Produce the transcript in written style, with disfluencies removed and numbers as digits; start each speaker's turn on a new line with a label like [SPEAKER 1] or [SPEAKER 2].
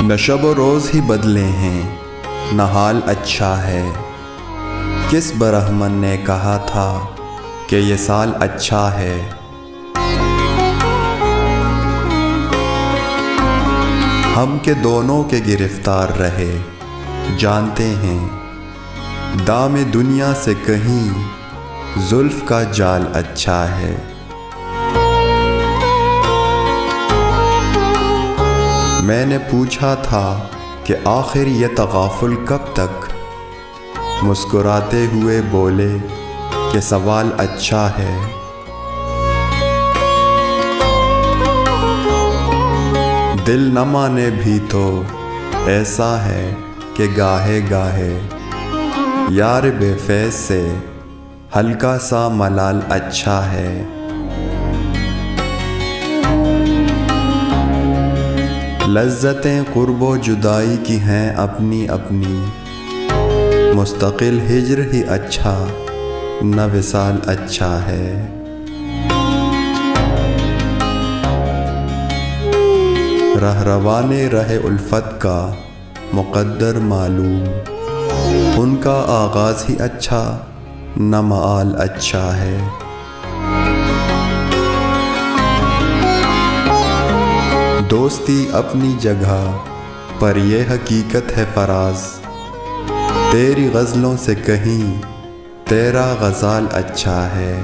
[SPEAKER 1] نہ شب و روز ہی بدلے ہیں نہ حال اچھا ہے، کس برہمن نے کہا تھا کہ یہ سال اچھا ہے۔ ہم کے دونوں کے گرفتار رہے جانتے ہیں، دام دنیا سے کہیں زلف کا جال اچھا ہے۔ میں نے پوچھا تھا کہ آخر یہ تغافل کب تک، مسکراتے ہوئے بولے کہ سوال اچھا ہے۔ دل نہ مانے بھی تو ایسا ہے کہ گاہے گاہے یار بے فیض سے ہلکا سا ملال اچھا ہے۔ لذتیں قرب و جدائی کی ہیں اپنی اپنی، مستقل ہجر ہی اچھا نہ وصال اچھا ہے۔ رہروانے رہے الفت کا مقدر معلوم، ان کا آغاز ہی اچھا نہ مآل اچھا ہے۔ دوستی اپنی جگہ پر یہ حقیقت ہے فراز، تیری غزلوں سے کہیں تیرا غزال اچھا ہے۔